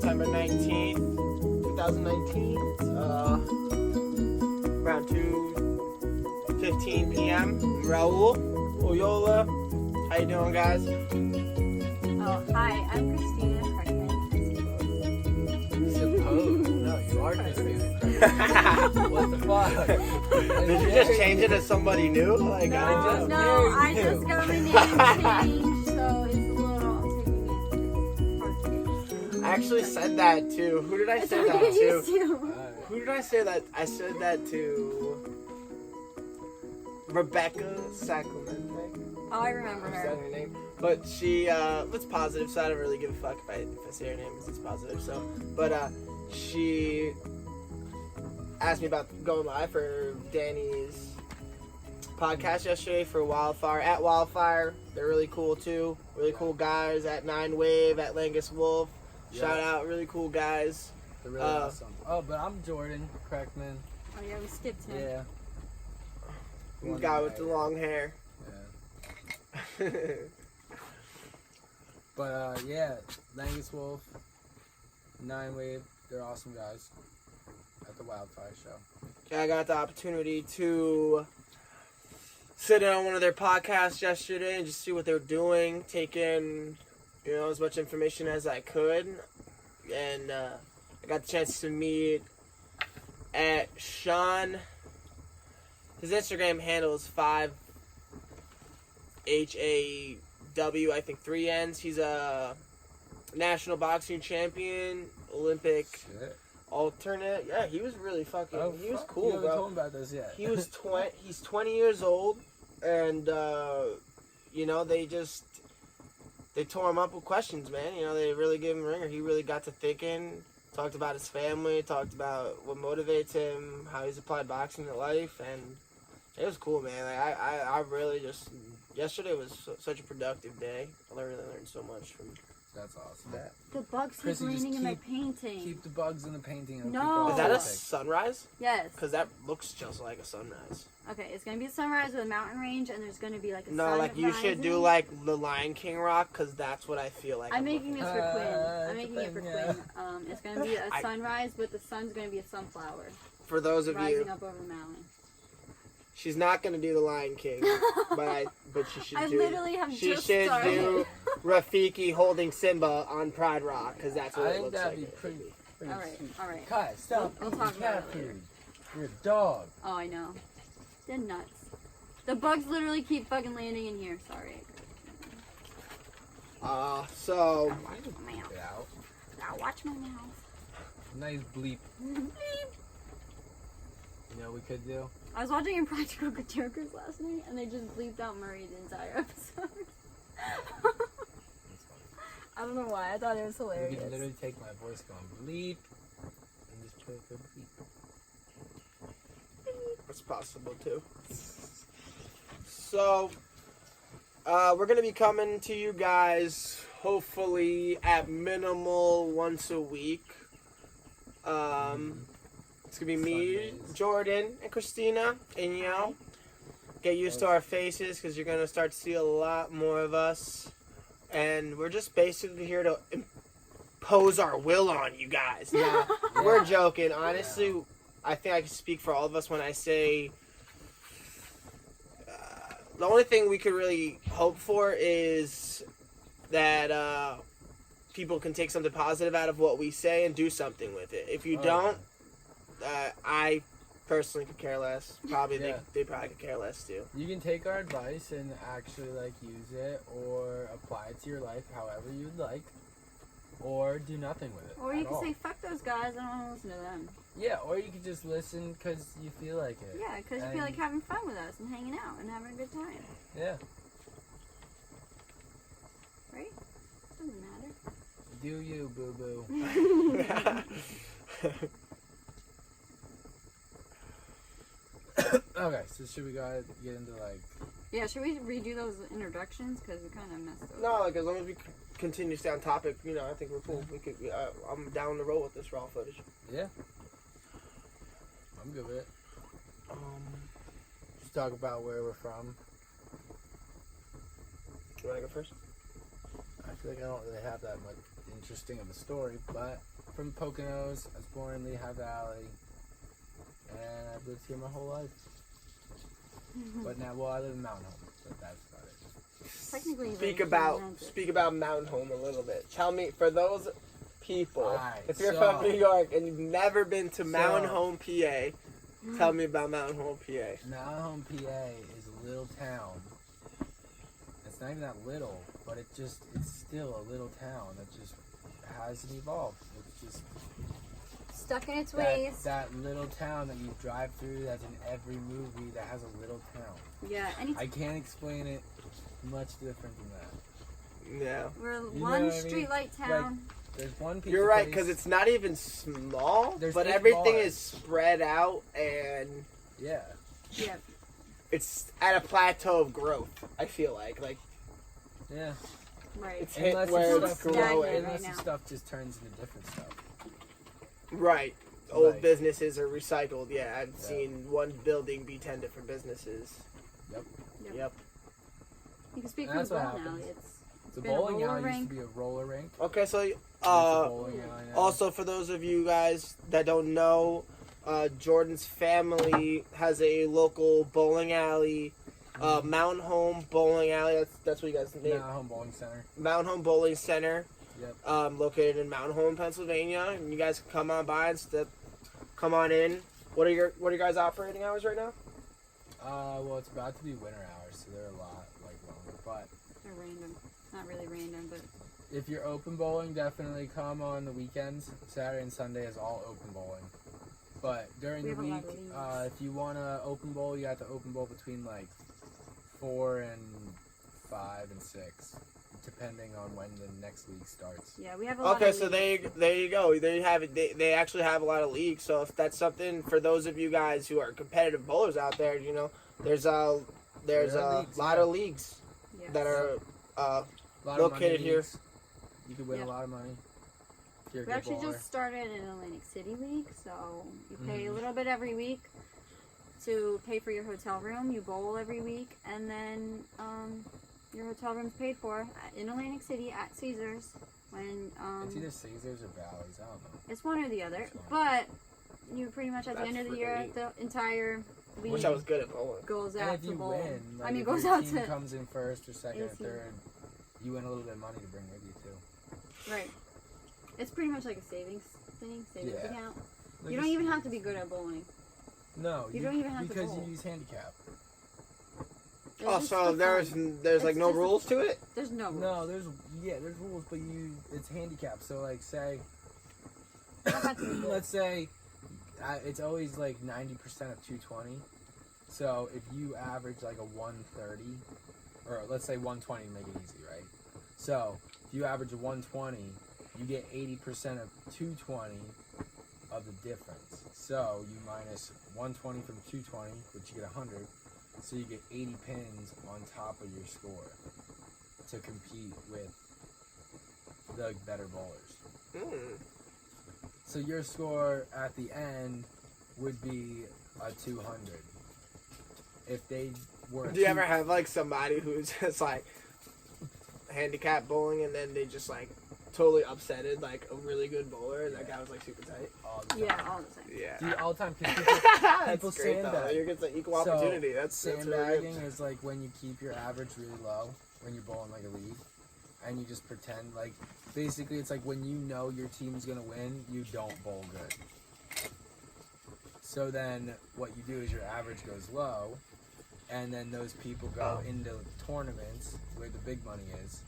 September 19th, 2019. Around 2:15 p.m. Raul, Oyola. How you doing, guys? Oh, hi, I'm Christina Hartman. Suppose. No, you are Christina. What the fuck? Did you just change it to somebody new? Like, No, I just... I just got my name changed, so it's a little taking me. I actually said that to... Who did I say that to? Who did I say that? I said that to... Rebecca Sacramento. Oh, I remember Is her. that her name? But she was positive, so I don't really give a fuck if I say her name because it's positive. So, but she asked me about going live for Danny's podcast yesterday for Wildfire. At Wildfire, they're really cool too. Really cool guys at 9 Wave, at Langus Wolf. Shout out, really cool guys. They're really awesome. Oh, but I'm Jordan Crackman. Oh yeah, we skipped him. Yeah. The guy with the long hair. Yeah. But yeah, Langus Wolf, 9 Wave, they're awesome guys at the Wildfire show. I got the opportunity to sit in on one of their podcasts yesterday and just see what they're doing, take in, as much information as I could. And I got the chance to meet at Sean. His Instagram handle is 5HAW, I think 3 N's. He's a national boxing champion, Olympic alternate. Yeah, he was really fucking. He was cool, you haven't bro. told me about this yet. He was He's 20 years old, and they tore him up with questions, man. They really gave him a ringer. He really got to thinking. Talked about his family. Talked about what motivates him. How he's applied boxing to life, and it was cool, man. Like, I really just... Yesterday was such a productive day. I really learned so much from That's awesome. that. The bugs keep Chrissy, just landing in my painting. Keep the bugs in the painting. And No. keep all Is that a the sunrise? Yes. Because that looks just like a sunrise. Okay, it's gonna be a sunrise with a mountain range, and there's gonna be like a No, sun like you should do rising. like the Lion King rock, because that's what I feel like. I'm making this for Quinn. I'm it's making it for yeah. Quinn. It's gonna be a sunrise, but the sun's gonna be a sunflower For those of rising you, up over the mountain. she's not gonna do the Lion King, but she should I do. literally have She just should started. do Rafiki holding Simba on Pride Rock, because that's what I it think looks that'd like. be pretty All right, sweet. all right. Kai, stop. We'll eating talk about cat it later. food. You're a dog. Oh, I know. They're nuts. The bugs literally keep fucking landing in here. Sorry. So Watch my mouth. Get out. Now watch my mouth. Nice bleep. You know what we could do? I was watching Impractical Jokers last night, and they just bleeped out Murray the entire episode. That's funny. I don't know why. I thought it was We hilarious. could literally take my voice going bleep and just put it for bleep. it's possible too. So we're gonna be coming to you guys hopefully at minimal once a week. It's gonna be me, Sundays. Jordan, and Christina, and get used to our faces because you're gonna start to see a lot more of us, and we're just basically here to impose our will on you guys. Now, we're joking. Honestly, I think I can speak for all of us when I say the only thing we could really hope for is that people can take something positive out of what we say and do something with it. If you don't, I personally could care less. Probably they probably could care less too. You can take our advice and actually use it or apply it to your life however you'd like, or do nothing with it. Or you at can all. say, fuck those guys, I don't want to listen to them. Yeah, or you could just listen because you feel like it. Yeah, because you feel like having fun with us and hanging out and having a good time. Yeah. Right? Doesn't matter. Do you, boo boo? Okay, so should we go ahead and get into Yeah, should we redo those introductions? Because we kind of messed up. No, like as long as we continue to stay on topic, I think we're cool. We could. I'm down the road with this raw footage. Yeah. I'm good with it. Let's talk about where we're from. You want to go first? I feel like I don't really have that much interesting of a story, but from Poconos. I was born in Lehigh Valley, and I've lived here my whole life. But now, well, I live in Mountain Home, but that's about it. Technically, Speak about Mountain Home a little bit. Tell me, for those people, Alright, if you're so- from New York and you've never been to Mountain Home, PA, tell me about Mountain Home, PA. Mountain Home, PA is a little town. It's not even that little, but it's still a little town that just hasn't evolved. It's just stuck in its ways. that little town that you drive through that's in every movie that has a little town. Yeah, I can't explain it much different than that. Yeah. we're You know one what I mean? streetlight town. There's one piece You're of right, place- because it's not even small, There's but 8 everything bars. is spread out and Yeah. Yeah, it's at a plateau of growth, I feel like. Like, Yeah. right. it's hit Unless where the it's stuff, stagnant growing. right unless now. the stuff just turns into different stuff. Right. Old Like- businesses are recycled. Yeah, I've Yeah. seen one building be 10 different businesses. Yep. Yep. You can speak And from the that's what bowling alley. happens. It's The been a bowling roller alley used rink. to be a roller rink. Okay, so It's a bowling alley now. also for those of you guys that don't know, Jordan's family has a local bowling alley, Mountain Home Bowling Alley. That's what you guys name. Mountain Home Bowling Center. Mountain Home Bowling Center. Yep. Located in Mountain Home, Pennsylvania, and you guys can come on by and come on in. What are your guys' operating hours right now? Well, it's about to be winter hours, so they're a lot longer. But They're random. Not really random, but if you're open bowling, definitely come on the weekends. Saturday and Sunday is all open bowling. But during We the have a lot week, of leagues. if you want to open bowl, you have to open bowl between like 4 and 5 and 6, depending on when the next league starts. yeah, we have a lot Okay, of so leagues. there you go. There you have it. They actually have a lot of leagues. So if that's something for those of you guys who are competitive bowlers out there, you know, there's a There are leagues, lot yeah. of leagues Yes. that are A lot Located of money here. leagues. You could win Yep. a lot of money. If you're a We good actually bowler. just started an Atlantic City league, so you pay a Mhm. little bit every week to pay for your hotel room. You bowl every week, and then your hotel room's paid for in Atlantic City at Caesars. When It's either Caesars or Bally's. I don't know. it's one or the other, Which one? but you pretty much at the That's end of the freaking year, neat. the entire league wish I was good at bowling. goes And out if to you bowl. win, like I mean, if goes your out team to comes in first or second or AC. third, you win a little bit of money to bring with you too. right. It's pretty much like a savings Yeah. account. Like You don't even have to be good at bowling. No, you don't even have to because bowl. you use handicap. It's Oh, just so for there's fun. like It's no just- rules to it? There's no rules. No, there's rules, but it's handicap. So like say, How about to be good? let's say, it's always like 90% of 220. So if you average like a 130, or let's say 120 to make it easy, right? So if you average a 120, you get 80% of 220 of the difference. So you minus 120 from 220, which you get 100. So you get 80 pins on top of your score to compete with the better bowlers. Hmm. So your score at the end would be a 200. If they were Do you ever have like somebody who's just like handicap bowling and then they just like totally upsetted like a really good bowler and that Yeah. guy was like super tight? all the time? Yeah, all the time. Yeah. Dude, all the time. 'Cause That's people great though. sandbag. You're getting equal So, opportunity. That's really sandbagging good. is like when you keep your average really low when you're bowling like a league, and you just pretend like basically it's like when you know your team's gonna win, you don't bowl good. So then what you do is your average goes low, and then those people go into tournaments where the big money is,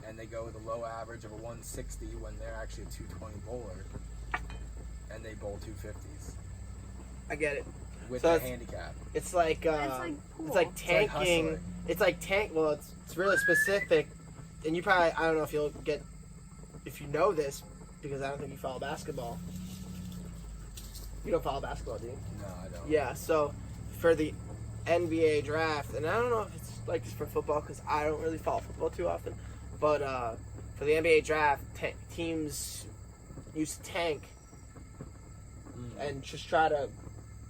and they go with a low average of a 160 when they're actually a 220 bowler, and they bowl 250s I get it. with So the it's- handicap. It's like It's like pool. it's like It's like tanking. hustling. It's like tank. Well, it's really specific, and you probably I don't know if you'll get if you know this because I don't think you follow basketball. You don't follow basketball, do you? No, I don't. Yeah. So for the NBA draft, and I don't know if it's like this for football because I don't really follow football too often, but for the NBA draft, teams use tank Mm. and just try to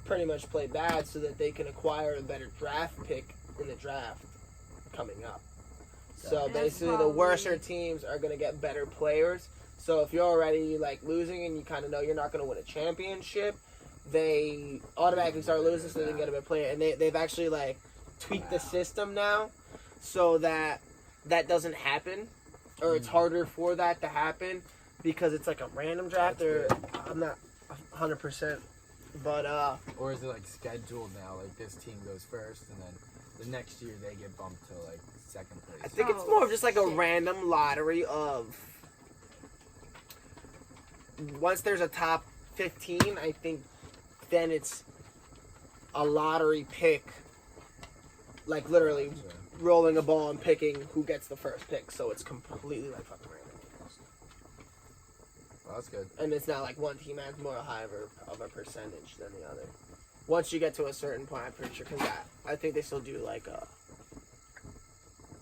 pretty much play bad so that they can acquire a better draft pick in the draft coming up. So That's basically, the probably- worser teams are going to get better players. So if you're already like losing and you kind of know you're not going to win a championship, they automatically start losing, so they can get a better player. And they've actually like tweaked the system now, so that doesn't happen, or it's harder for that to happen because it's like a random draft. Or I'm not 100%, but or is it like scheduled now? Like this team goes first, and then the next year they get bumped to like second place. I think it's more of just like a random lottery of. Once there's a top 15, I think then it's a lottery pick. Like literally rolling a ball and picking who gets the first pick. So it's completely like fucking random. Well, that's good. And it's not like one team has more high of a percentage than the other. Once you get to a certain point, I'm pretty sure, because I think they still do like a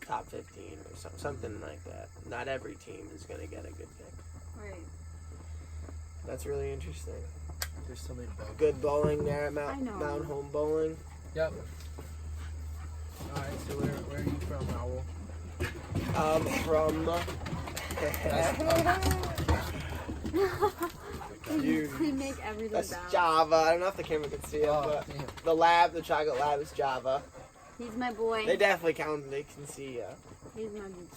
top 15 or something like that. Not every team is going to get a good pick. Right. That's really interesting. There's so many bowling. Good bowling there at I know. Mount Home Bowling. Yep. Alright, so where are you from, Raul? From We make everything that's bad. Java. I don't know if the camera can see it, but the chocolate lab is Java. He's my boy. They definitely count. They can see. He's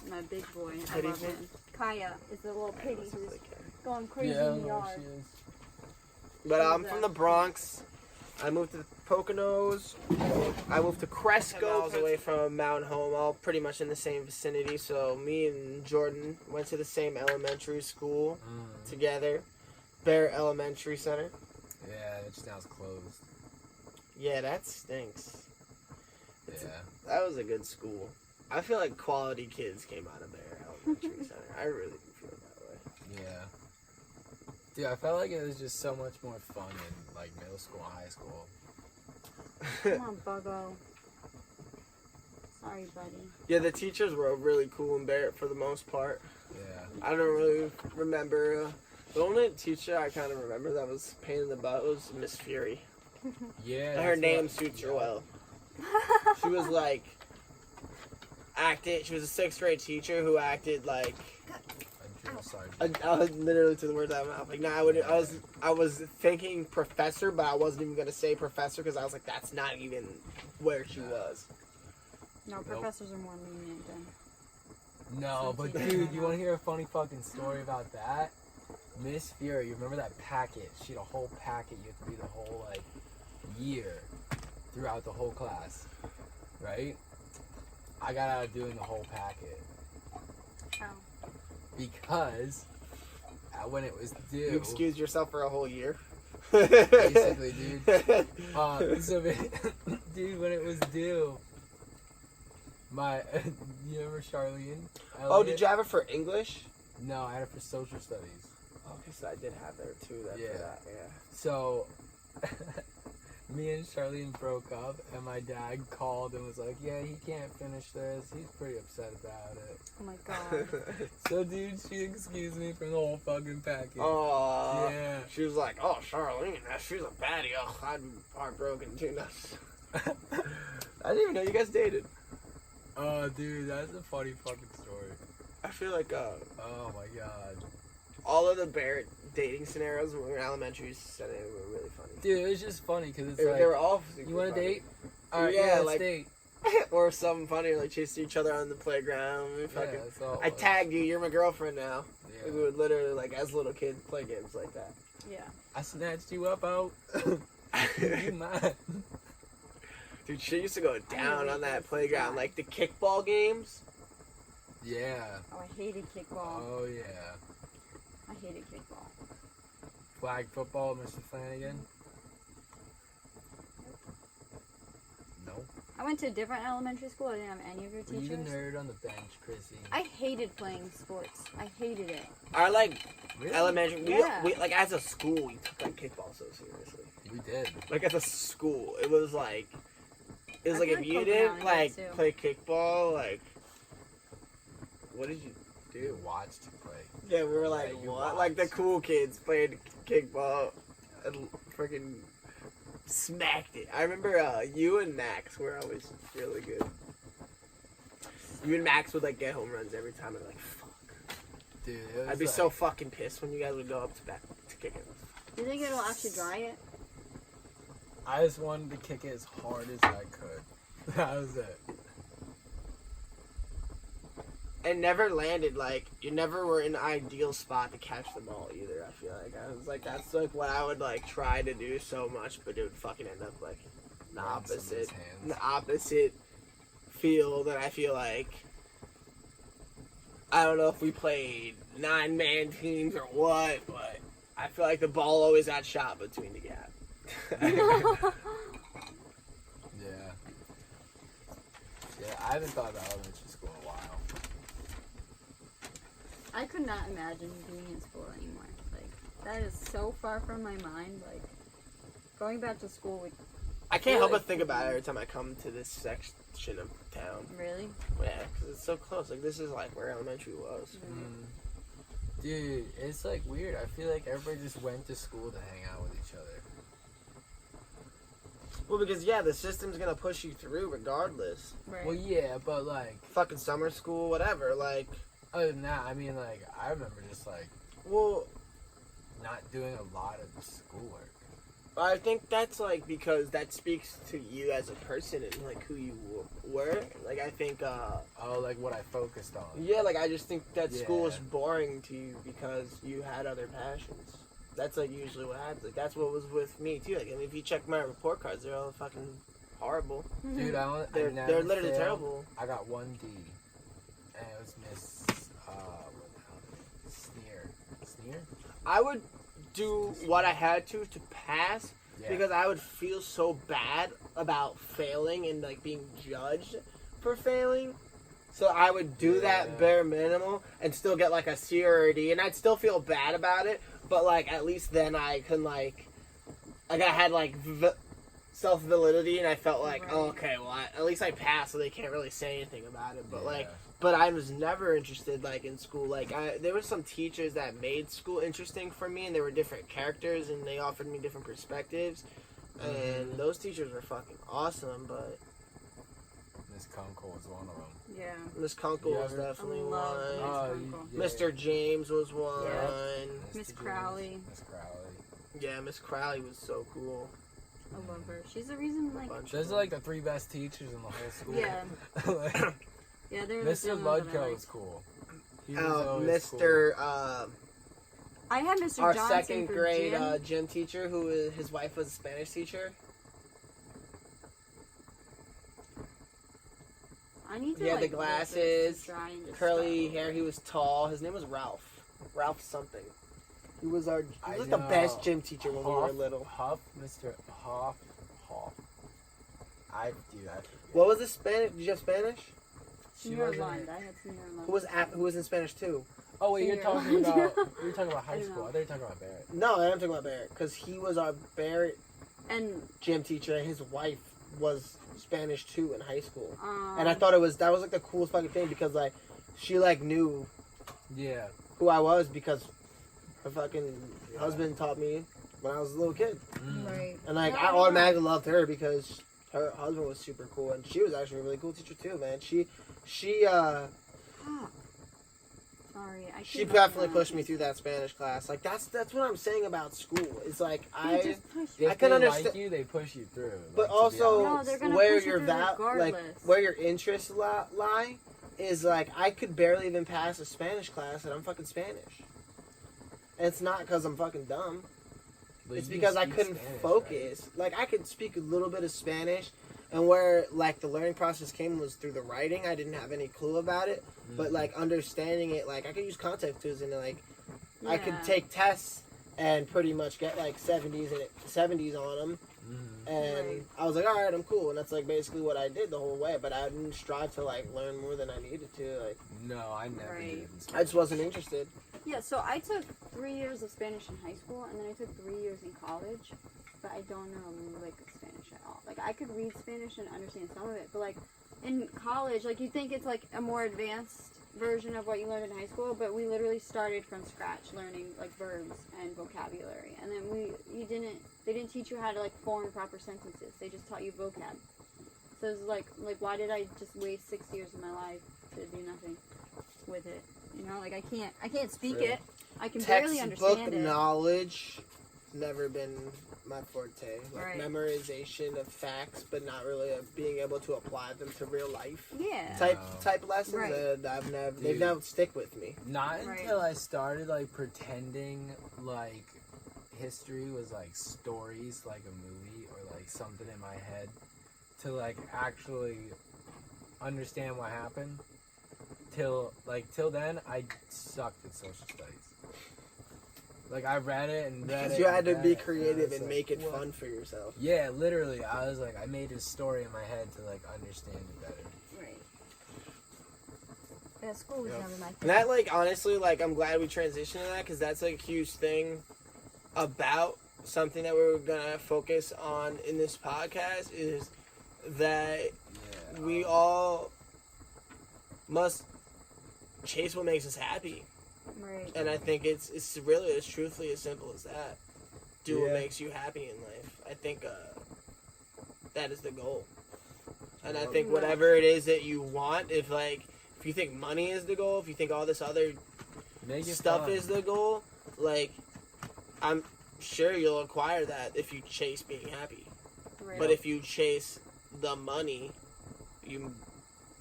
my big boy. I Kitty love boy? him. Kaya is the little piggy Looks who's like it. going crazy Yeah, in the yard. she is. But I'm from the Bronx. I moved to the Poconos. I moved to Cresco, 10 miles away from Mount Home, all pretty much in the same vicinity. So me and Jordan went to the same elementary school together, Bear Elementary Center. Yeah, it just now it's closed. Yeah, that stinks. Yeah. That was a good school. I feel like quality kids came out of Bear Elementary Center. I really do feel that way. Yeah. Dude, I felt like it was just so much more fun in like middle school and high school. Come on, Buggo. Sorry, buddy. Yeah, the teachers were really cool in Barrett for the most part. Yeah. I don't really remember. The only teacher I kind of remember that was a pain in the butt was Miss Fury. Yeah. And her that's name what- suits her well. She was like She was a 6th grade teacher who acted like. A drill sergeant. I was literally to the words out of my mouth. Like, I was thinking professor, but I wasn't even gonna say professor because I was like, that's not even where she was. No, professors are more lenient than. No, but dude, you want to hear a funny fucking story about that? Miss Fury, you remember that packet? She had a whole packet. You have to do the whole like year throughout the whole class, right? I got out of doing the whole packet How? because when it was due, You excused yourself for a whole year. basically, dude. Dude, when it was due, you remember Charlene? Oh, did you have it for English? No, I had it for social studies. Okay, so I did have there too. Yeah. For that, yeah. So, me and Charlene broke up, and my dad called and was like, yeah, he can't finish this. He's pretty upset about it. Oh my god. So, dude, she excused me from the whole fucking packet. Oh. Yeah. She was like, oh, Charlene, she's a baddie. Oh, I'd be heartbroken too. No. I didn't even know you guys dated. Oh, dude, that's a funny fucking story. I feel like Oh my god. all of the Barrett dating scenarios when we were in elementary setting were really funny. Dude, it was just funny because it's They like, were all super you want to funny. date? Alright, Yeah, yeah, let's like- date. Or something funny, like chasing each other on the playground. We Yeah, fucking, that's all it I was. tagged you. You're my girlfriend now. Yeah. We would literally, like, as little kids, play games like that. Yeah. I snatched you up out. You mine. Dude, shit used to go down hate on that this. playground. Like the kickball games. Yeah. Oh, I hated kickball. Oh yeah. I hated kickball. Flag football, Mr. Flanagan. No. I went to a different elementary school. I didn't have any of your Were you the teachers. nerd on the bench, Chrissy? I hated playing sports. I hated it. Our like Really? elementary, Yeah. we like as a school, we took like kickball so seriously. We did. Like as a school, it was like I if feel you like didn't Pocono like did too. play kickball, like what did you You do? watched play. Yeah, we were like Yeah, you what? Like the watched. cool kids played kickball and freaking smacked it. I remember you and Max were always really good. You and Max would like get home runs every time and like fuck. Dude, it was I'd be like, so fucking pissed when you guys would go up to back to kick it. Do you think it'll actually dry it? I just wanted to kick it as hard as I could. That was it. And never landed, like, you never were in an ideal spot to catch the ball either, I feel like. I was like, that's like what I would like try to do so much, but it would fucking end up like the opposite field. And I feel like, I don't know if we played 9-man teams or what, but I feel like the ball always got shot between the gap. Yeah. Yeah, I haven't thought about elementary school in a while. I could not imagine being in school anymore. Like, that is so far from my mind. Like, going back to school would... I can't help but think about it every time I come to this section of town. Really? Yeah, because it's so close. Like, this is like where elementary was. Dude, it's like weird. I feel like everybody just went to school to hang out with each other. Well, because, yeah, the system's going to push you through regardless. Right. Well, yeah, but like, Fucking summer school, whatever. Like, other than that, I mean, like, I remember just like well, not doing a lot of schoolwork. I think that's, like, because that speaks to you as a person and, like, who you were. Like, I think, Oh, like what I focused on. yeah, like, I just think that school Yeah. is boring to you because you had other passions. That's, like, usually what happens. Like, that's what was with me, too. Like, I mean, if you check my report cards, they're all fucking horrible. Dude, I They're never literally failed. terrible. I got 1 D, and it was Miss Sneer. I would do what I had to pass Yeah. because I would feel so bad about failing and like being judged for failing. So I would do that Yeah. bare minimal and still get like a C or a D, and I'd still feel bad about it. But like at least then I can like I had like self validity, and I felt like Right. oh, okay, well at least I passed, so they can't really say anything about it. But like. Yeah. But I was never interested, like, in school. Like, there were some teachers that made school interesting for me, and there were different characters, and they offered me different perspectives. And those teachers were fucking awesome, but Miss Kunkel was one of them. Yeah. Miss Kunkel You was ever- definitely I love one. Miss Oh, Kunkel. yeah. Mr. James was one. Yeah. Mr. Miss James, Crowley. Miss Crowley. Yeah, Miss Crowley was so cool. I love her. She's the reason, like... Bunch Those of are like the 3 best teachers in the whole school. Yeah. Like, Yeah, they're the Mr. only ones that I Ludko like. was cool. He was always Mr. I had Mr. Our Johnson second for grade gym. gym teacher, his wife was a Spanish teacher. I need to, He had the like, look this glasses, to try and just Curly stop. hair. He was tall. His name was Ralph. Ralph something. He was I the know. best gym teacher when we were Huff, little. Huff, Mr. Huff. I forget. What was the Spanish? Did you have Spanish? She Senior wasn't. Lund. I had Senior Lund. Who was in Spanish too? Oh wait, you're Senior talking Lund. about I high don't school. know. I thought you were talking about Barrett. No, I'm talking about Barrett because he was our Barrett And, gym teacher, and his wife was Spanish too in high school. um... And I thought that was like the coolest fucking thing because like she like knew Yeah. who I was because her fucking husband taught me when I was a little kid. Right. And like No, I automatically loved her because her husband was super cool, and she was actually a really cool teacher too, man. She Sorry, I she keep definitely on pushed me through that Spanish class. Like that's what I'm saying about school. It's like They just push If you. I can they understand- like you, they push you through. But like, to be also, No, honest. they're gonna where push you your through like regardless. where your interests lie is like I could barely even pass a Spanish class, and I'm fucking Spanish. And it's not because I'm fucking dumb. But It's you because I speak couldn't Spanish, focus. Like I could speak a little bit of Spanish, and where like the learning process came was through the writing. I didn't have any clue about it, right? but like understanding it, like I could use context clues and like I Yeah. could take tests and pretty much get like 70s on them. And Right. I was like, all right, I'm cool. And that's like basically what I did the whole way. But I didn't strive to like learn more than I needed to. Like No, I never Right. did. in I just wasn't interested. Yeah, so I took 3 years of Spanish in high school, and then I took 3 years in college, but I don't know a lick of Spanish at all. Like, I could read Spanish and understand some of it, but, like, in college, like, you think it's, like, a more advanced version of what you learned in high school, but we literally started from scratch learning, like, verbs and vocabulary. And then they didn't teach you how to, like, form proper sentences. They just taught you vocab. So it's like, why did I just waste 6 years of my life to do nothing with it? You know, like I can't speak Really? it. I can barely understand Textbook it. knowledge never been my forte. Like Right. memorization of facts, but not really being able to apply them to real life Yeah. type lessons. Right. They Dude. don't stick with me. Not Right. until I started like pretending like history was like stories, like a movie or like something in my head, to like actually understand what happened. Till then, I sucked at social studies. Like I read it and read Because it. you had to and be read it, creative I was and like, make it what? fun for yourself. Yeah, literally. I was like, I made a story in my head to like understand it better. Right. Yeah, school was Yep. never my thing. And that, like, honestly, like, I'm glad we transitioned to that because that's like a huge thing about something that we're gonna focus on in this podcast is that Yeah. we all must chase what makes us happy. Right. And I think it's really as truthfully as simple as that. Do what Yeah. makes you happy in life. I think that is the goal. And I think whatever it is that you want, if you think money is the goal, if you think all this other Make it stuff fun. is the goal, like, I'm sure you'll acquire that if you chase being happy. Right. But if you chase the money, you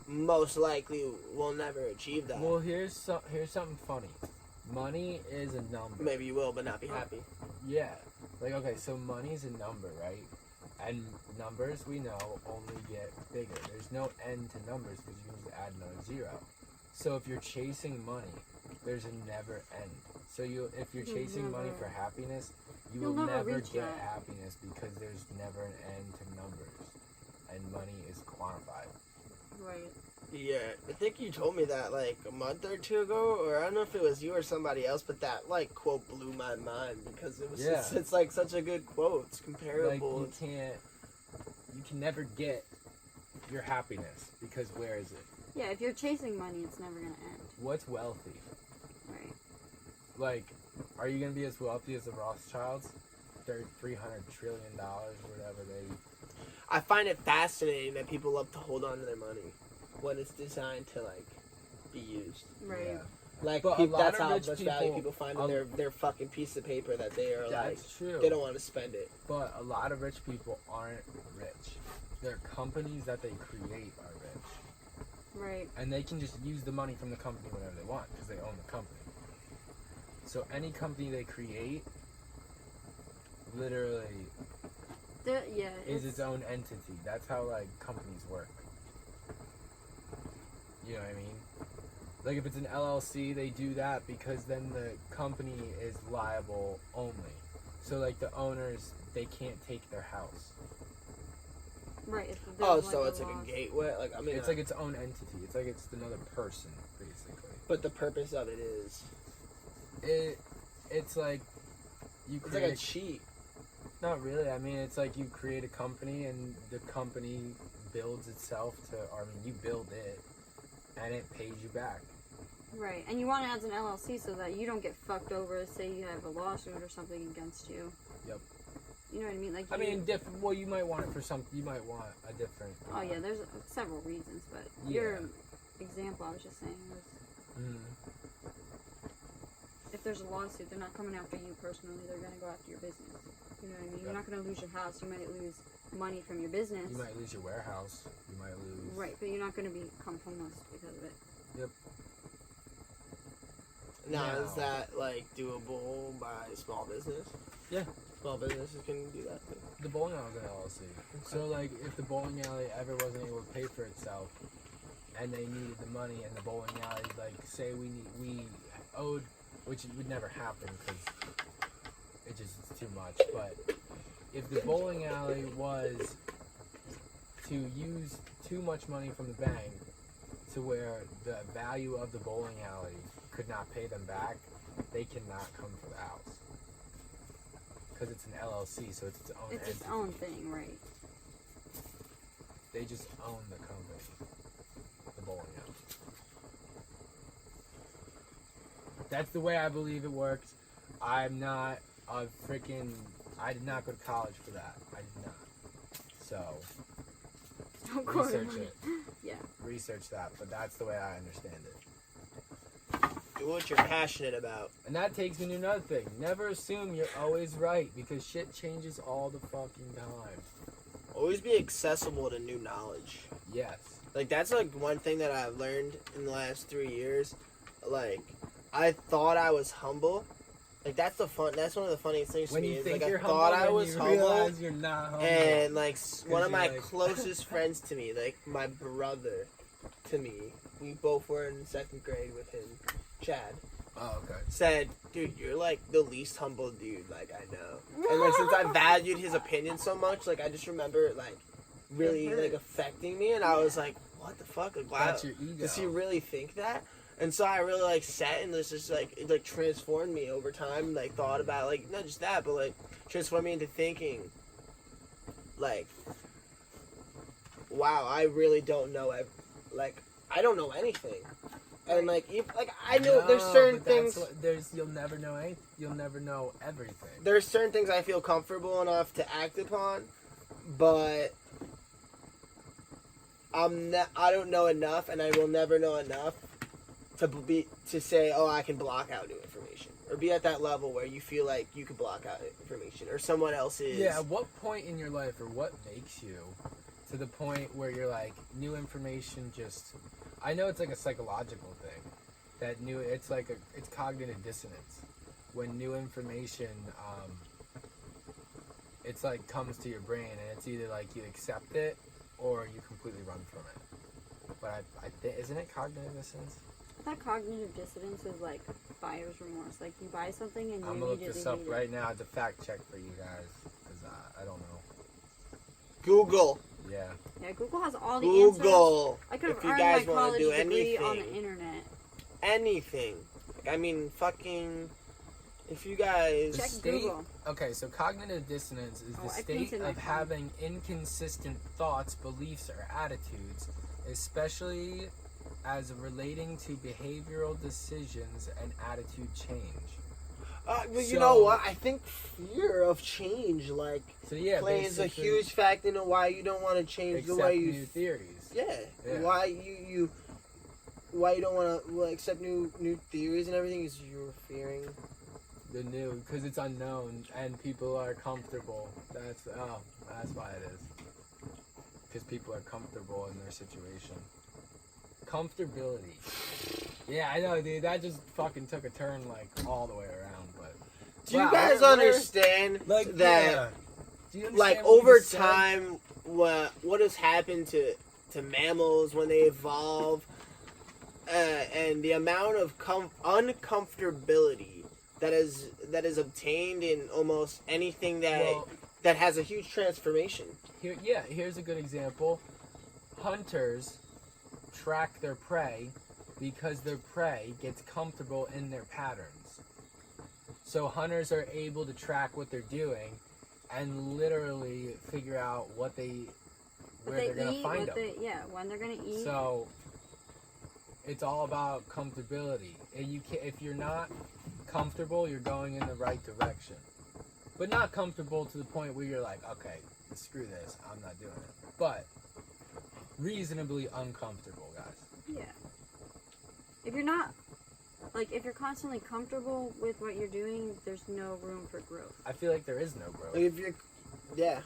most likely will never achieve that. Well, here's something funny. Money is a number. Maybe you will, but not be happy. Yeah. Like, okay, so money's a number, right? And numbers, we know, only get bigger. There's no end to numbers because you need to add another zero. So if you're chasing money, there's a never end. So if you're chasing money for happiness, You'll will never never reach get that. happiness because there's never an end to numbers. And money is quantified. Right. Yeah, I think you told me that like a month or two ago, or I don't know if it was you or somebody else, but that like quote blew my mind because it was it's like such a good quote. It's comparable. Like you can never get your happiness because where is it? Yeah, if you're chasing money, it's never gonna end. What's wealthy? Right. Like, are you gonna be as wealthy as the Rothschilds? $300 trillion or whatever they. I find it fascinating that people love to hold on to their money when it's designed to like be used. Right. Yeah. Like But a lot that's of how rich much value people- people find in their fucking piece of paper that they are like That's true. they don't want to spend it. But a lot of rich people aren't rich. Their companies that they create are rich, Right. and they can just use the money from the company whenever they want because they own the company. So any company they create, literally, Yeah. is its own entity. That's how like companies work. You know what I mean? Like if it's an LLC, they do that because then the company is liable only. So like the owners, they can't take their house. Right. If Oh, there's, so a it's like loss. a gateway. Like I mean, It's like its own entity. It's like it's another person, basically. but the purpose of it is It's like you it's like create. a cheat. Not really. I mean, it's like you create a company and the company builds itself to. Or I mean, you build it, and it pays you back. Right. And you want it as an LLC so that you don't get fucked over. Say you have a lawsuit or something against you. Yep. You know what I mean? Like. I mean, different. Well, you might want it for some. You might want a different. Oh yeah, there's several reasons, but Yeah. your example I was just saying was if there's a lawsuit, they're not coming after you personally. They're gonna go after your business. You know what I mean? You're not gonna lose your house. You might lose money from your business. You might lose your warehouse. You might lose. Right, but you're not gonna become homeless because of it. Yep. Now, No. is that like doable by small business? Yeah. Small businesses can do that. The bowling alley is an LLC. So, like, if the bowling alley ever wasn't able to pay for itself, and they needed the money, and the bowling alley, like, say we owed, which would never happen because it just is too much. But if the bowling alley was to use too much money from the bank to where the value of the bowling alley could not pay them back, they cannot come for the house. Because it's an LLC, so it's its own It's its entity. own thing, right? They just own the company, the bowling alley. That's the way I believe it works. I'm not a freaking. I did not go to college for that. I did not. So Of course. research it. Yeah. Research that, but that's the way I understand it. what you're passionate about. And that takes me to another thing. Never assume you're always right, because shit changes all the fucking time. Always be accessible to new knowledge. Yes. Like, that's, like, one thing that I've learned in the last 3 years. Like, I thought I was humble. Like, that's one of the funniest things When to me. you Is, think like, you're I thought humble, I when was you humble. realize you're not humble. And, like, one of my you're like- closest friends to me, like, my brother to me, we both were in 2nd grade with him, Chad, Oh, okay. said, dude, you're, like, the least humble dude, like, I know. And, like, since I valued his opinion so much, like, I just remember it, like, really, It like, hurts. affecting me, and I was like, what the fuck? Like, wow. That's your ego. Does he really think that? And so I really, like, sat and this just, like, it, like, transformed me over time, like, thought about, like, not just that, but, like, transformed me into thinking, like, wow, I really don't know, like, I don't know anything. And, like, I know there's certain things, You'll never know anything. You'll never know everything. there's certain things I feel comfortable enough to act upon, but I don't know enough, and I will never know enough to say, oh, I can block out new information, or be at that level where you feel like you can block out information, or someone else is. Yeah, at what point in your life, or what makes you to the point where you're like, new information just... I know it's like a psychological thing. It's cognitive dissonance. When new information, it's like comes to your brain, and it's either like you accept it, or you completely run from it. But I think, isn't it cognitive dissonance? That cognitive dissonance is like buyer's remorse. Like you buy something and you I'm gonna look immediately this up hate it. right now to fact check for you guys, because I don't know. Google. Yeah. Yeah, Google has all the answers. Google. I could have If you earned guys my wanna college do degree on anything. the internet. Anything. Like, I mean, fucking. If you guys. Check state- Google. Okay, so cognitive dissonance is the I state painted my of phone. having inconsistent thoughts, beliefs, or attitudes, especially as relating to behavioral decisions and attitude change. Well, you So- know what? I think fear of change, like, So yeah, plays a basically, huge factor in why you don't want to change the accept way you. new theories. Yeah. Yeah. Why why you don't want to accept new theories and everything is you're fearing. The new, because it's unknown and people are comfortable. That's why it is. Because people are comfortable in their situation. Comfortability. Yeah, I know, dude. That just fucking took a turn like all the way around. But Do you Wow, guys we're- understand like that? yeah. Do you understand Like what you over just said? time, what has happened to mammals when they evolve, and the amount of uncomfortability that is obtained in almost anything Well, that has a huge transformation. here's a good example. Hunters track their prey because their prey gets comfortable in their patterns. So hunters are able to track what they're doing and literally figure out where they're gonna find them. When they're gonna eat. So it's all about comfortability. And if you're not comfortable, you're going in the right direction. But not comfortable to the point where you're like, okay, screw this, I'm not doing it. But reasonably uncomfortable, guys. Yeah. If you're not, like, if you're constantly comfortable with what you're doing, there's no room for growth. I feel like there is no growth. Like if you're, yeah,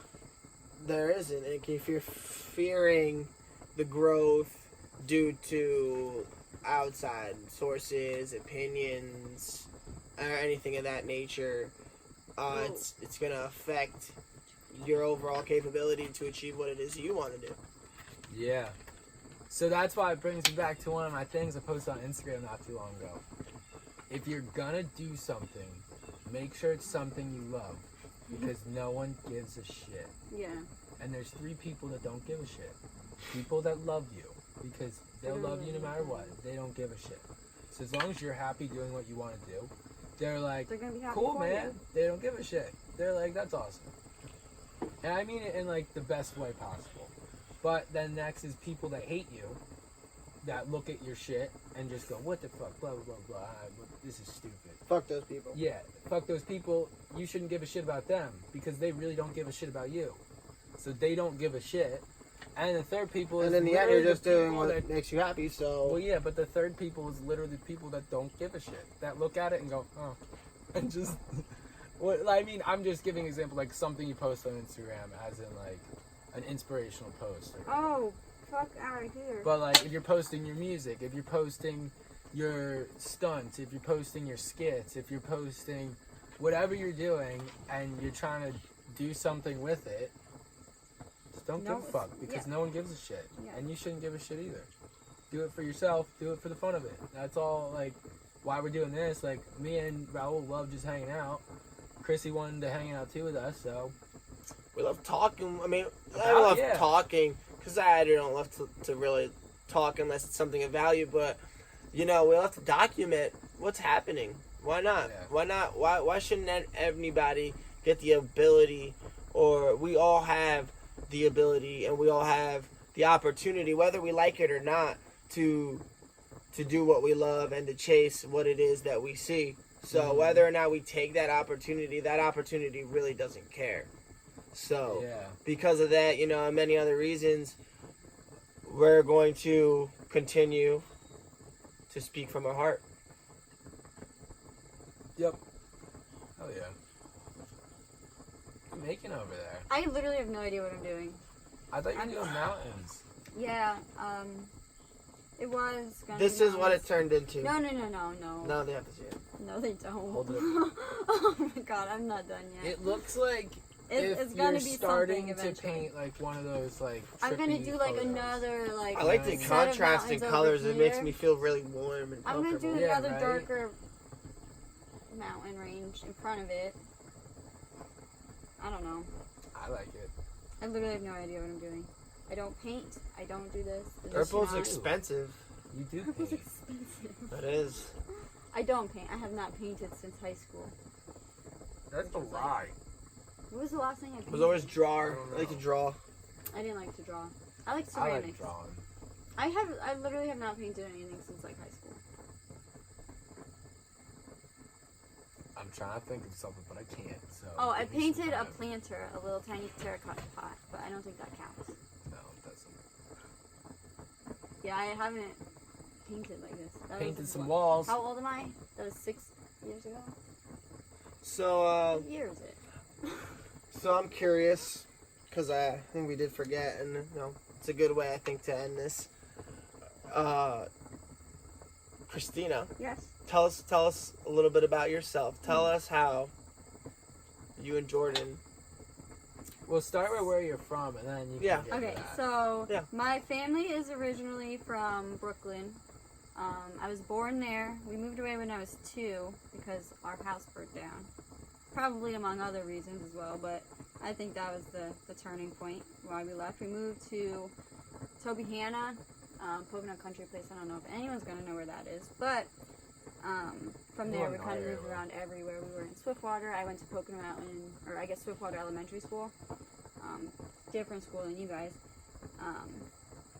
there isn't. Like if you're fearing the growth due to outside sources, opinions, or anything of that nature, it's gonna affect your overall capability to achieve what it is you want to do. Yeah. So that's why it brings me back to one of my things I posted on Instagram not too long ago. If you're gonna do something, make sure it's something you love. Because no one gives a shit. Yeah. And there's 3 people that don't give a shit. People that love you. Because they'll love you no matter what. They don't give a shit. So as long as you're happy doing what you want to do, they're like, They're gonna be happy cool, for man. you. They don't give a shit. They're like, that's awesome. And I mean it in like the best way possible. But then next is people that hate you, that look at your shit and just go, what the fuck, blah, blah, blah, blah. This is stupid. Fuck those people. Yeah, fuck those people. You shouldn't give a shit about them because they really don't give a shit about you. So they don't give a shit. And the third people is And in the end, you're literally just doing people what makes you happy. So Well, yeah, but the third people is literally the people that don't give a shit. That look at it and go, oh. And just... Well, I mean, I'm just giving an example, like something you post on Instagram as in, like, an inspirational post. Or Oh, fuck out of here. But, like, if you're posting your music, if you're posting your stunts, if you're posting your skits, if you're posting whatever you're doing and you're trying to do something with it, just don't give a fuck because no one gives a shit. Yeah. And you shouldn't give a shit either. Do it for yourself. Do it for the fun of it. That's all, like, why we're doing this. Like, me and Raul love just hanging out. Chrissy wanted to hang out too with us, so. we love talking. I mean, I love talking because I don't love to really talk unless it's something of value. But you know, we love to document what's happening. Why not? Yeah. Why not? Why shouldn't anybody get the ability, or we all have the ability and we all have the opportunity, whether we like it or not, to do what we love and to chase what it is that we see. So whether or not we take that opportunity really doesn't care. So because of that, you know, and many other reasons, we're going to continue to speak from our heart. Yep. Oh yeah. What are you making over there? I literally have no idea what I'm doing. I thought you were doing mountains. Yeah, it was gonna This be is what it turned into. No. No, they have to see it. No, they don't. Hold it Oh my god, I'm not done yet. It looks like It's if gonna you're be starting something to eventually. paint like one of those like I'm gonna trippy do like photos. another like. I like the set of contrasting mountains over colors. It makes here. me feel really warm and I'm comfortable. gonna do Yeah, another right? darker mountain range in front of it. I don't know. I like it. I literally have no idea what I'm doing. I don't paint. I don't do this. This is Purple's not- expensive. You do Purple's paint. expensive. It is. I don't paint. I have not painted since high school. That's a lie. What was the last thing I I painted? was always drawer. I like to draw. I didn't like to draw. I like I ceramics. like drawing. I literally have not painted anything since like high school. I'm trying to think of something, but I can't. So. Oh, I give me some painted a time. planter, a little tiny terracotta pot, but I don't think that counts. No, it doesn't. Yeah, I haven't painted like this. That Painted was, some what- walls. How old am I? That was 6 years ago. So, What year is it? so I'm curious because I think we did forget, and you know, it's a good way I think to end this. Christina, Yes. tell us a little bit about yourself. Tell us how you and Jordan. We'll start with where you're from, and then you can Yeah. get Okay, to that. so Yeah. my family is originally from Brooklyn. I was born there. We moved away when I was 2 because our house burnt down. Probably among other reasons as well, but I think that was the turning point why we left. We moved to Tobyhanna, Pocono Country Place. I don't know if anyone's going to know where that is, but from there we kind of moved around everywhere. We were in Swiftwater. I went to Pocono Mountain, or I guess Swiftwater Elementary School. Different school than you guys.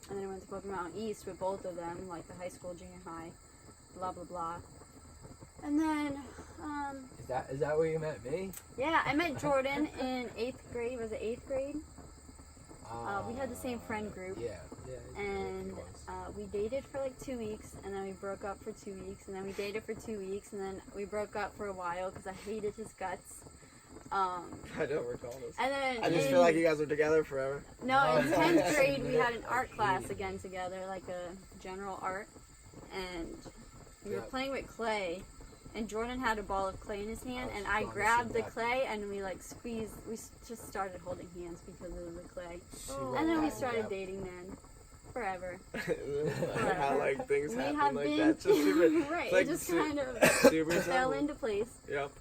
And then I went to Pocono Mountain East with both of them, like the high school, junior high, blah, blah, blah. And then, Is that where you met me? yeah, I met Jordan in 8th grade. Was it 8th grade? We had the same friend group. Yeah. And we dated for like 2 weeks, and then we broke up for 2 weeks, and then we dated for 2 weeks, and then we broke up for a while because I hated his guts. I don't recall this. And then I just feel like you guys were together forever. No, in No, 10th I grade we had an hated art class it. again together, like a general art, and we were Yep. playing with clay, and Jordan had a ball of clay in his hand, I was and I gonna grabbed say the that. clay, and we like squeezed, just started holding hands because of the clay. Oh, And then we wow. started dating then. Forever. How like things We happen have like been, that. Just super, right, like it just su- kind of super fell simple. into place. Yep.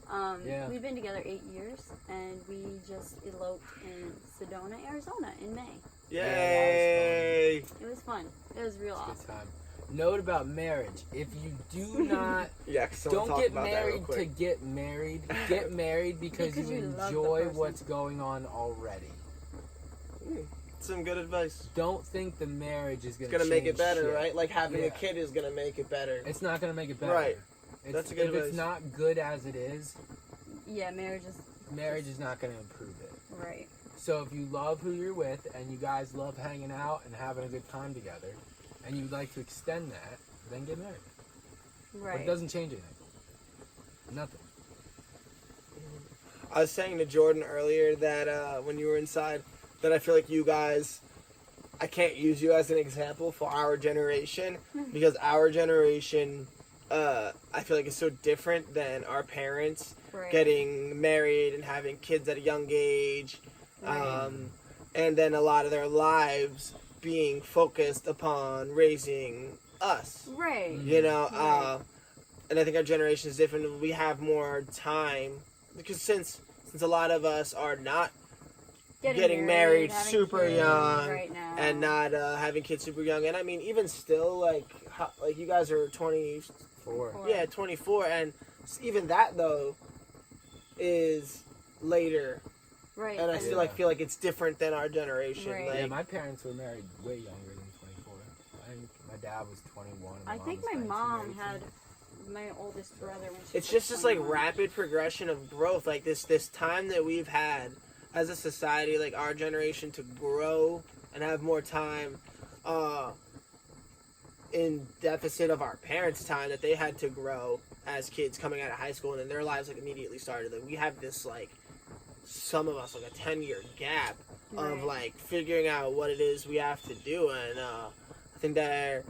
Yeah. We've been together 8 years, and we just eloped in Sedona, Arizona in May. Yay! It was fun. It was real It's a awesome. good time. Note about marriage: if you do not, Yeah, someone don't talk get about that real married to quick. get married. Get married because Because you you love the enjoy person. what's going on already. Some good advice. Don't think the marriage is It's gonna make it change better, shit. right? Like having a Yeah. kid is gonna make it better. It's not gonna make it better. Right. It's, That's a good if advice. it's not good as it is, Yeah, marriage is marriage is not gonna improve it. right. So if you love who you're with and you guys love hanging out and having a good time together, and you'd like to extend that, then get married. But Right. it doesn't change anything. Nothing. I was saying to Jordan earlier that when you were inside, that I feel like you guys, I can't use you as an example for our generation because our generation, I feel like is so different than our parents Right. getting married and having kids at a young age, Right. and then a lot of their lives being focused upon raising us. Right. You know, Right. and I think our generation is different. We have more time because since a lot of us are not getting married having super kids young right now. and not having kids super young, and I mean even still like you guys are 24, Four. yeah, 24, and even that though is later, Right. and I still like feel like it's different than our generation. Right. Like, Yeah, my parents were married way younger than 24. I think my dad was 21. And I mom think was my 19, mom 18. had my oldest brother when she it's was just this like 21. rapid progression of growth, like this time that we've had as a society, like our generation, to grow and have more time in deficit of our parents' time that they had to grow as kids coming out of high school, and then their lives like immediately started. Like we have this like some of us like a 10-year gap of Right. like figuring out what it is we have to do, and I think that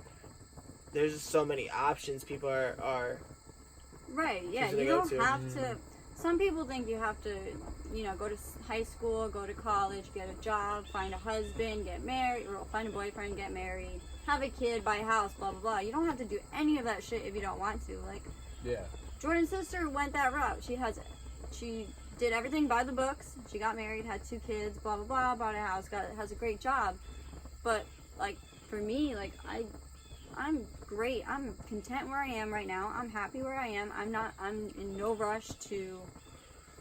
there's just so many options people are Right, yeah, Choosing you to go don't to. have to. Some people think you have to, go to high school, go to college, get a job, find a husband, get married, or find a boyfriend, get married, have a kid, buy a house, blah blah blah. You don't have to do any of that shit if you don't want to. Like Yeah. Jordan's sister went that route. She did everything by the books. She got married, had 2 kids, blah blah blah, bought a house, has a great job. But like for me, like I'm great. I'm content where I am right now. I'm happy where I am. I'm in no rush to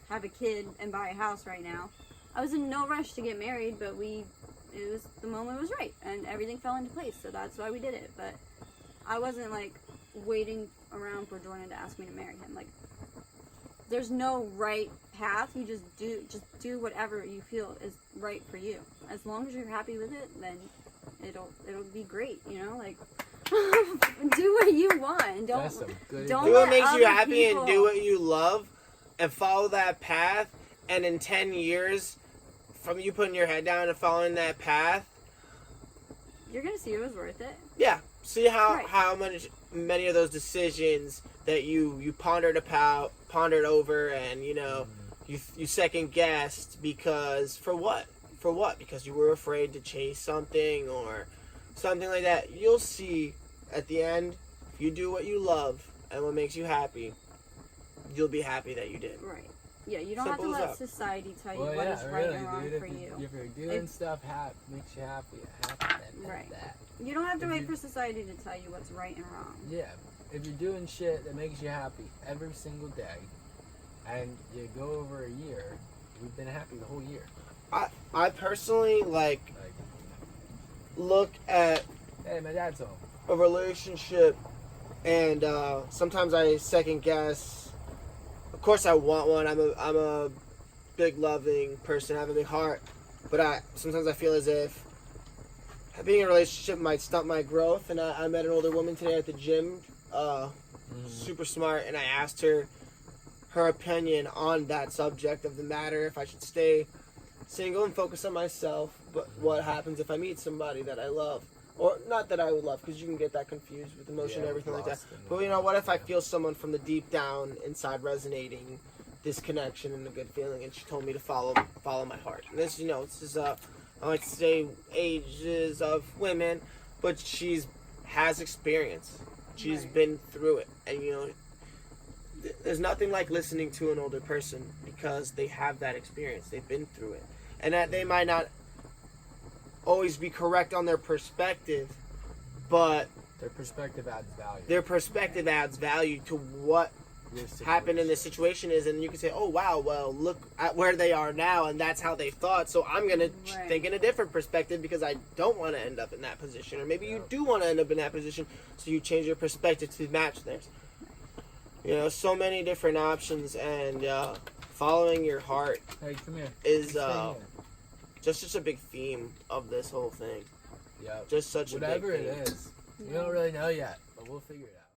have a kid and buy a house right now. I was in no rush to get married, but the moment was right and everything fell into place. So that's why we did it. But I wasn't like waiting around for Jordan to ask me to marry him. Like there's no right path. You just do whatever you feel is right for you. As long as you're happy with it, then it'll be great, like do what you want and That's some good don't do advice. what makes you other happy and do people- what you love and follow that path, and in 10 years from you putting your head down and following that path, you're gonna see it was worth it. yeah, see Right. how many of those decisions that you pondered over, and you second guessed because for what because you were afraid to chase something or something like that. You'll see at the end, if you do what you love and what makes you happy, you'll be happy that you did. Right. Yeah, you don't Simple have to as let that. society tell you Well, what yeah, is right really, and wrong dude. for you. If you're doing If- stuff makes you happy, then Right. that. You don't have to if wait you- for society to tell you what's right and wrong. Yeah. If you're doing shit that makes you happy every single day, and you go over a year, you've been happy the whole year. I personally Like, look at hey, my dad's home. a relationship, and sometimes I second guess. Of course, I want one. I'm a big loving person. I have a big heart, but sometimes I feel as if being in a relationship might stunt my growth. And I met an older woman today at the gym, super smart, and I asked her opinion on that subject of the matter, if I should stay single and focus on myself, but what happens if I meet somebody that I love, or not that I would love, because you can get that confused with emotion and everything like that. But what if I feel someone from the deep down inside resonating this connection and a good feeling? And she told me to follow my heart. And this, this is I like to say ages of women, but has experience. She's Right. been through it, and there's nothing like listening to an older person because they have that experience. They've been through it, and that they might not always be correct on their perspective, but Their perspective adds value. their perspective adds value to what Your situation. happened in this situation is, and you can say, oh wow, well look at where they are now, and that's how they thought, so I'm gonna Right. think in a different perspective because I don't want to end up in that position, or maybe you Yep. do want to end up in that position, so you change your perspective to match theirs. So many different options, and following your heart Hey, come here. is Stay here. just such a big theme of this whole thing. Yep. Just such Whatever a big it theme. is. We don't really know yet, but we'll figure it out.